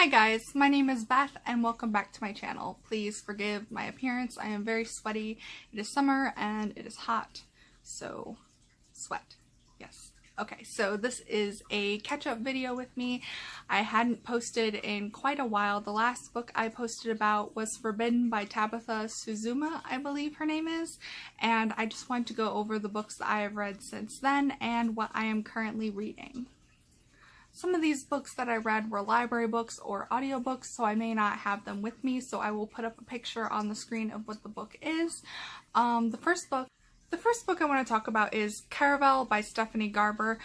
Hi guys, my name is Beth and welcome back to my channel. Please forgive my appearance. I am very sweaty. It is summer and it is hot, so sweat. Yes. Okay, so this is a catch-up video with me. I hadn't posted in quite a while. The last book I posted about was Forbidden by Tabitha Suzuma, I believe her name is, and I just wanted to go over the books that I have read since then and what I am currently reading. Some of these books that I read were library books or audiobooks, so I may not have them with me, so I will put up a picture on the screen of what the book is. The first book I want to talk about is Caravel by Stephanie Garber.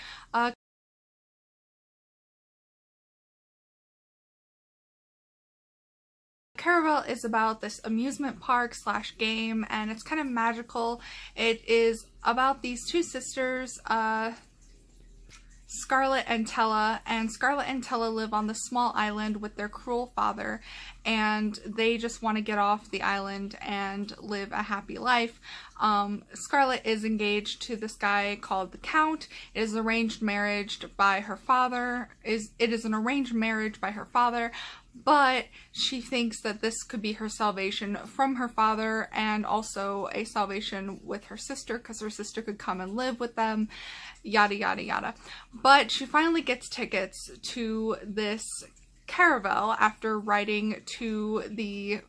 Caravel is about this amusement park slash game, and it's kind of magical. It is about these two sisters, Scarlett and Tella, and Scarlett and Tella live on this small island with their cruel father, and they just want to get off the island and live a happy life. Scarlett is engaged to this guy called the Count. It is arranged marriage by her father. It is an arranged marriage by her father, but she thinks that this could be her salvation from her father and also a salvation with her sister, because her sister could come and live with them, yada yada yada. But she finally gets tickets to this Caravel after writing to the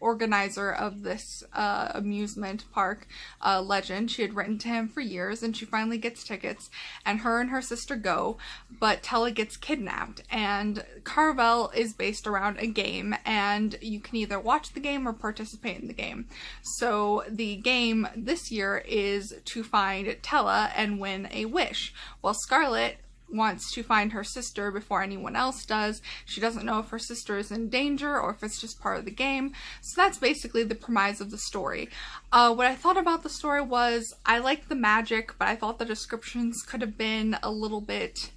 organizer of this amusement park, Legend. She had written to him for years, and she finally gets tickets, and her sister go, but Tella gets kidnapped. And Caravel is based around a game, and you can either watch the game or participate in the game. So the game this year is to find Tella and win a wish. Well, Scarlett wants to find her sister before anyone else does. She doesn't know if her sister is in danger or if it's just part of the game. So that's basically the premise of the story. What I thought about the story was I liked the magic, but I thought the descriptions could have been a little bit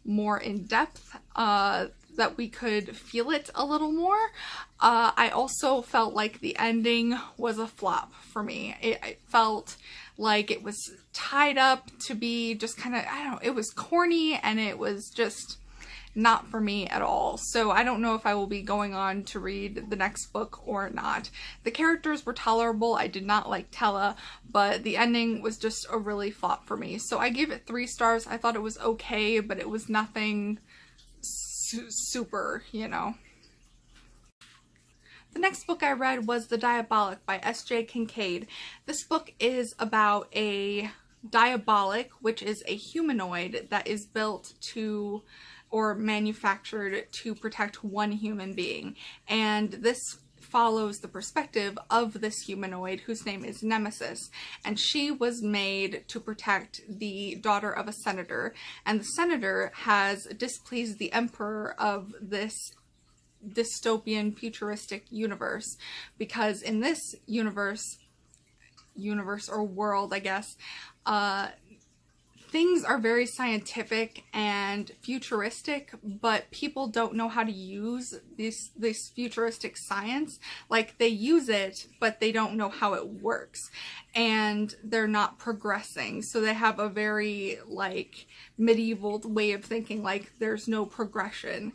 more in depth, that we could feel it a little more. I also felt like the ending was a flop for me. It felt like it was tied up to be just kind of, I don't know, it was corny and it was just not for me at all. So I don't know if I will be going on to read the next book or not. The characters were tolerable. I did not like Tella, but the ending was just a really flop for me. So I gave it 3 stars. I thought it was okay, but it was nothing super, you know. The next book I read was The Diabolic by S.J. Kincaid. This book is about a diabolic, which is a humanoid that is built to or manufactured to protect one human being. And this follows the perspective of this humanoid whose name is Nemesis, and she was made to protect the daughter of a senator, and the senator has displeased the emperor of this dystopian futuristic universe, because in this universe or world, I guess, things are very scientific and futuristic, but people don't know how to use this futuristic science. Like, they use it, but they don't know how it works, and they're not progressing. So they have a very, like, medieval way of thinking, like, there's no progression.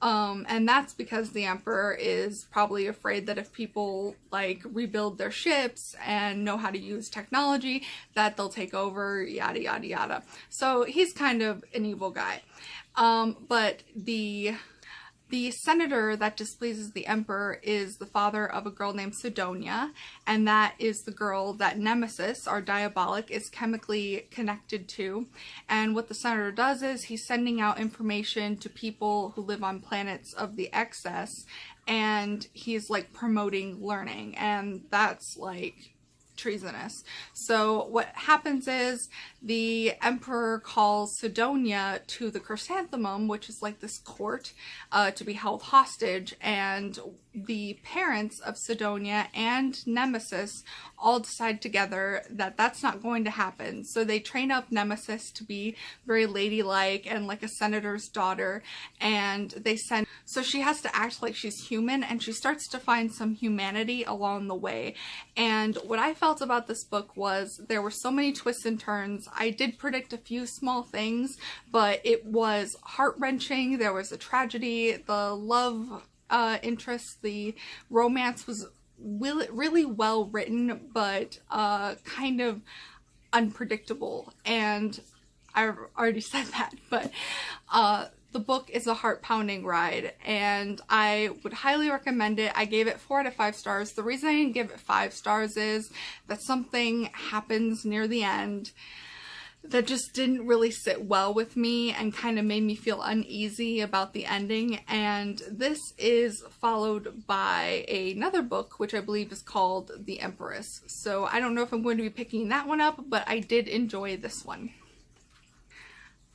And that's because the emperor is probably afraid that if people like rebuild their ships and know how to use technology, that they'll take over, yada yada yada. So he's kind of an evil guy. But the senator that displeases the emperor is the father of a girl named Sidonia, and that is the girl that Nemesis, our diabolic, is chemically connected to. And what the senator does is he's sending out information to people who live on planets of the excess, and he's like promoting learning, and that's like treasonous. So what happens is the emperor calls Sidonia to the chrysanthemum, which is like this court, to be held hostage, and the parents of Sidonia and Nemesis all decide together that that's not going to happen. So they train up Nemesis to be very ladylike and like a senator's daughter, and so she has to act like she's human, and she starts to find some humanity along the way. And what I felt felt about this book was there were so many twists and turns. I did predict a few small things, but it was heart-wrenching. There was a tragedy, the love interest, the romance was really well written, but kind of unpredictable. And I've already said that, but the book is a heart-pounding ride, and I would highly recommend it. I gave it 4 out of 5 stars. The reason I didn't give it 5 stars is that something happens near the end that just didn't really sit well with me and kind of made me feel uneasy about the ending. And this is followed by another book, which I believe is called The Empress. So I don't know if I'm going to be picking that one up, but I did enjoy this one.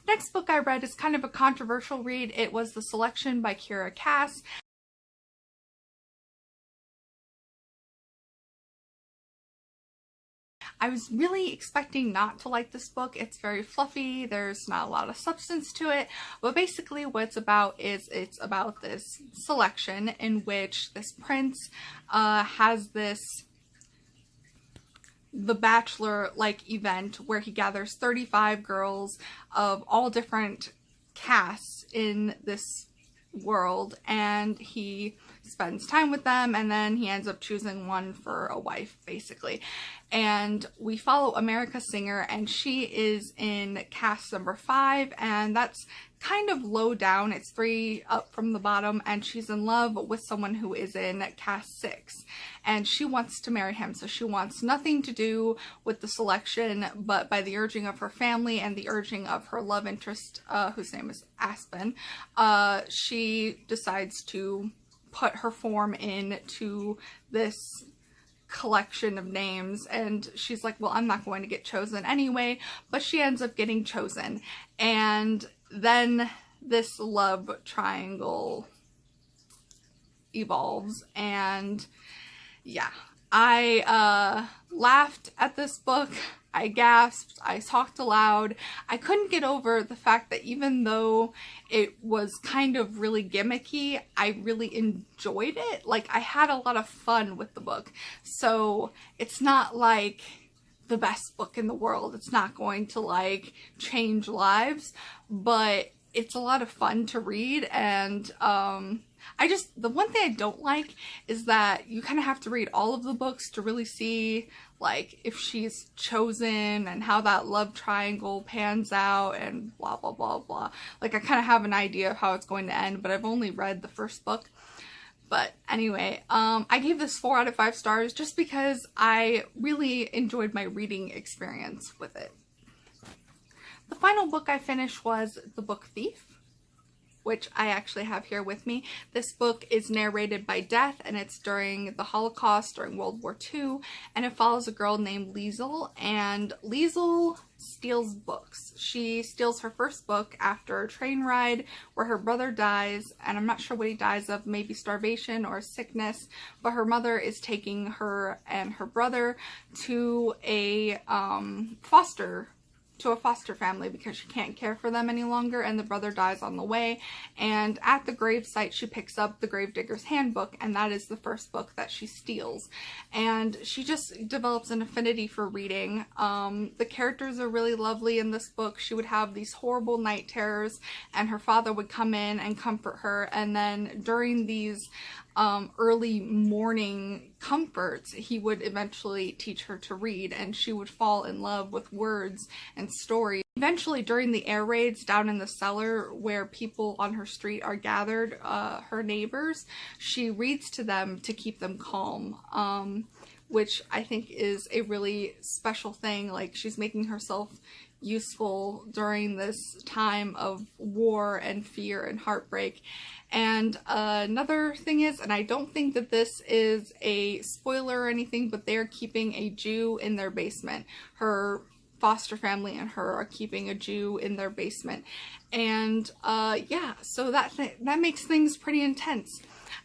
Next book I read is kind of a controversial read. It was The Selection by Kiera Cass. I was really expecting not to like this book. It's very fluffy, there's not a lot of substance to it, but basically what it's about is it's about this selection in which this prince has the Bachelor-like event where he gathers 35 girls of all different casts in this world, and he spends time with them, and then he ends up choosing one for a wife, basically. And we follow America Singer, and she is in cast number 5, and that's kind of low down. It's 3 up from the bottom, and she's in love with someone who is in cast 6, and she wants to marry him. So she wants nothing to do with the selection, but by the urging of her family and the urging of her love interest, whose name is Aspen, she decides to put her form into this collection of names, and she's like, well, I'm not going to get chosen anyway, but she ends up getting chosen. And then this love triangle evolves, and yeah, I laughed at this book, I gasped, I talked aloud. I couldn't get over the fact that even though it was kind of really gimmicky, I really enjoyed it. Like, I had a lot of fun with the book. So it's not like the best book in the world. It's not going to like change lives, but it's a lot of fun to read. And the one thing I don't like is that you kind of have to read all of the books to really see like if she's chosen and how that love triangle pans out and blah blah blah blah. Like, I kind of have an idea of how it's going to end, but I've only read the first book. But anyway, I gave this 4 out of 5 stars just because I really enjoyed my reading experience with it. The final book I finished was The Book Thief, which I actually have here with me. This book is narrated by Death, and it's during the Holocaust, during World War II, and it follows a girl named Liesl, and Liesl steals books. She steals her first book after a train ride where her brother dies, and I'm not sure what he dies of, maybe starvation or sickness, but her mother is taking her and her brother to a foster family because she can't care for them any longer, and the brother dies on the way. And at the grave site, she picks up the Gravedigger's Handbook, and that is the first book that she steals. And she just develops an affinity for reading. The characters are really lovely in this book. She would have these horrible night terrors, and her father would come in and comfort her, and then during these early morning comforts, he would eventually teach her to read, and she would fall in love with words and stories. Eventually, during the air raids down in the cellar where people on her street are gathered, her neighbors, she reads to them to keep them calm, which I think is a really special thing. Like, she's making herself useful during this time of war and fear and heartbreak. And another thing is, and I don't think that this is a spoiler or anything, but they're keeping a Jew in their basement. Her foster family and her are keeping a Jew in their basement. And yeah, so that makes things pretty intense.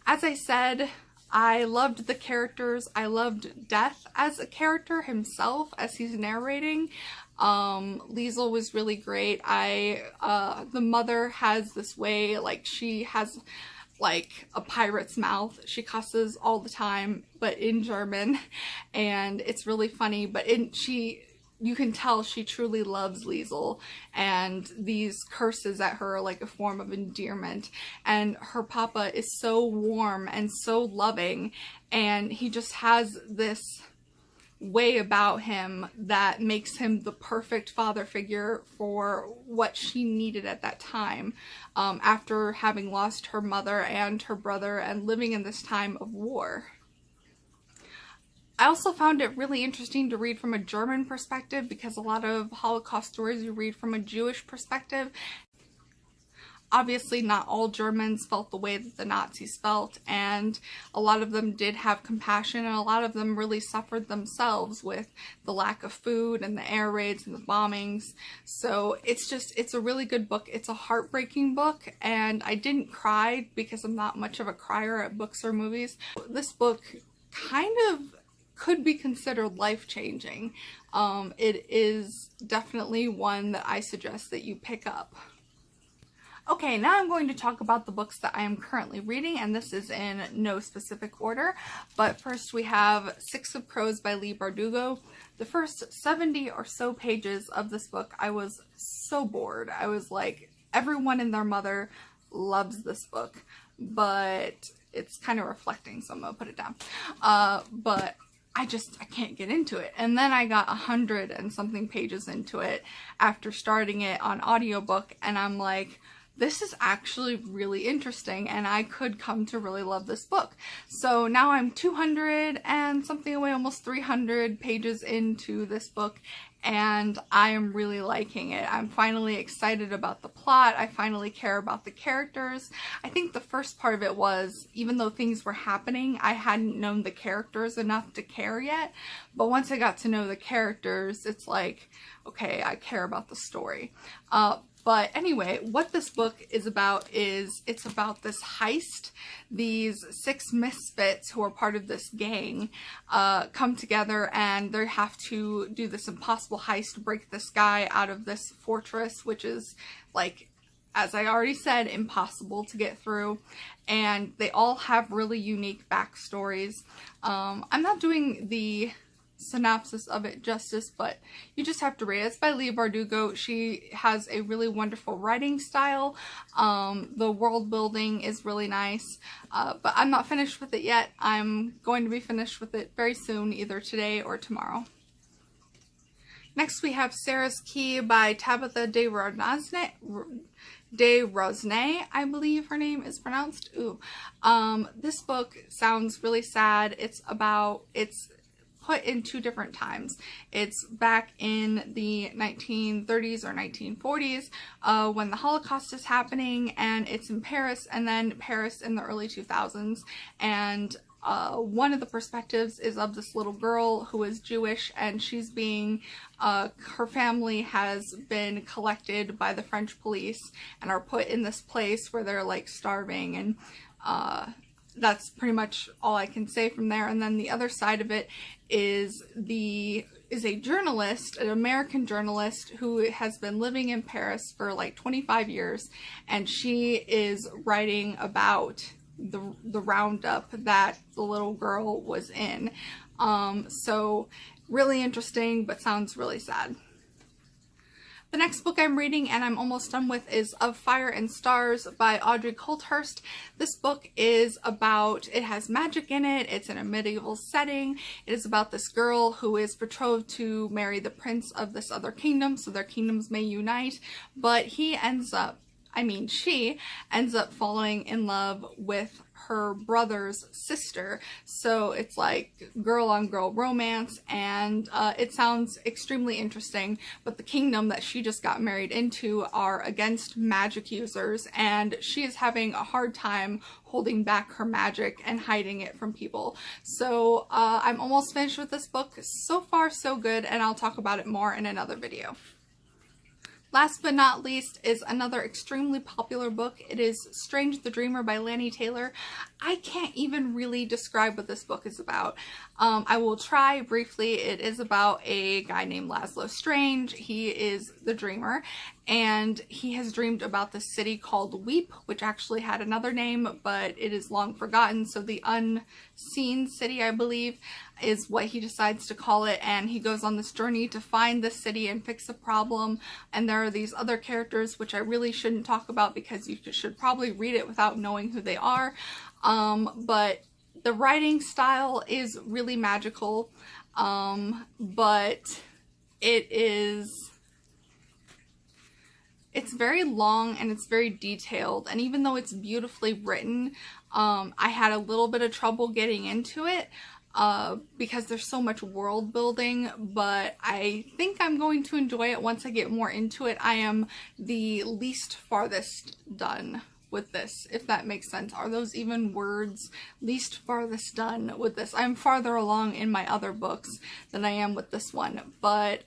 As I said, I loved the characters. I loved Death as a character himself as he's narrating. Liesl was really great. The mother has this way, like, she has like a pirate's mouth. She cusses all the time, but in German, and it's really funny. But you can tell she truly loves Liesel, and these curses at her are like a form of endearment. And her papa is so warm and so loving, and he just has this way about him that makes him the perfect father figure for what she needed at that time, after having lost her mother and her brother and living in this time of war. I also found it really interesting to read from a German perspective, because a lot of Holocaust stories you read from a Jewish perspective. Obviously, not all Germans felt the way that the Nazis felt, and a lot of them did have compassion, and a lot of them really suffered themselves with the lack of food and the air raids and the bombings. So it's a really good book. It's a heartbreaking book, and I didn't cry because I'm not much of a crier at books or movies. This book kind of could be considered life-changing. It is definitely one that I suggest that you pick up. Okay, now I'm going to talk about the books that I am currently reading, and this is in no specific order. But first we have Six of Crows by Leigh Bardugo. The first 70 or so pages of this book, I was so bored. I was like, everyone and their mother loves this book, but it's kind of reflecting, so I'm gonna put it down. But I can't get into it. And then I got 100 and something pages into it after starting it on audiobook, and I'm like, this is actually really interesting, and I could come to really love this book. So now I'm 200 and something away, almost 300 pages into this book, and I am really liking it. I'm finally excited about the plot. I finally care about the characters. I think the first part of it was, even though things were happening, I hadn't known the characters enough to care yet. But once I got to know the characters, it's like, okay, I care about the story. But anyway, what this book is about is, it's about this heist. These 6 misfits who are part of this gang come together, and they have to do this impossible heist to break this guy out of this fortress, which is, like, as I already said, impossible to get through. And they all have really unique backstories. I'm not doing the synopsis of it justice, but you just have to read it. It's by Leigh Bardugo. She has a really wonderful writing style. The world building is really nice, but I'm not finished with it yet. I'm going to be finished with it very soon, either today or tomorrow. Next we have Sarah's Key by Tabitha de Rosnay, I believe her name is pronounced. This book sounds really sad. It's put in 2 different times. It's back in the 1930s or 1940s when the Holocaust is happening, and it's in Paris, and then Paris in the early 2000s. And one of the perspectives is of this little girl who is Jewish, and she's being, her family has been collected by the French police and are put in this place where they're like starving, and that's pretty much all I can say from there. And then the other side of it is a journalist, an American journalist who has been living in Paris for like 25 years, and she is writing about the roundup that the little girl was in. So really interesting, but sounds really sad. The next book I'm reading, and I'm almost done with, is Of Fire and Stars by Audrey Coulthurst. This book is about, it has magic in it, it's in a medieval setting. It is about this girl who is betrothed to marry the prince of this other kingdom, so their kingdoms may unite, but she ends up falling in love with her brother's sister. So it's like girl on girl romance, and it sounds extremely interesting, but the kingdom that she just got married into are against magic users, and she is having a hard time holding back her magic and hiding it from people. So I'm almost finished with this book. So far so good, and I'll talk about it more in another video. Last but not least is another extremely popular book. It is Strange the Dreamer by Laini Taylor. I can't even really describe what this book is about. I will try briefly. It is about a guy named Laszlo Strange. He is the dreamer, and he has dreamed about this city called Weep, which actually had another name, but it is long forgotten. So the Unseen City, I believe, is what he decides to call it, and he goes on this journey to find the city and fix a problem. And there are these other characters which I really shouldn't talk about because you should probably read it without knowing who they are. But the writing style is really magical, but it's very long and it's very detailed, and even though it's beautifully written, I had a little bit of trouble getting into it because there's so much world building, but I think I'm going to enjoy it once I get more into it. I am the least farthest done with this, if that makes sense. Are those even words? Least farthest done with this. I'm farther along in my other books than I am with this one, but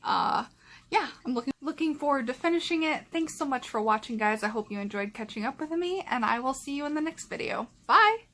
yeah, I'm looking forward to finishing it. Thanks so much for watching, guys. I hope you enjoyed catching up with me, and I will see you in the next video. Bye!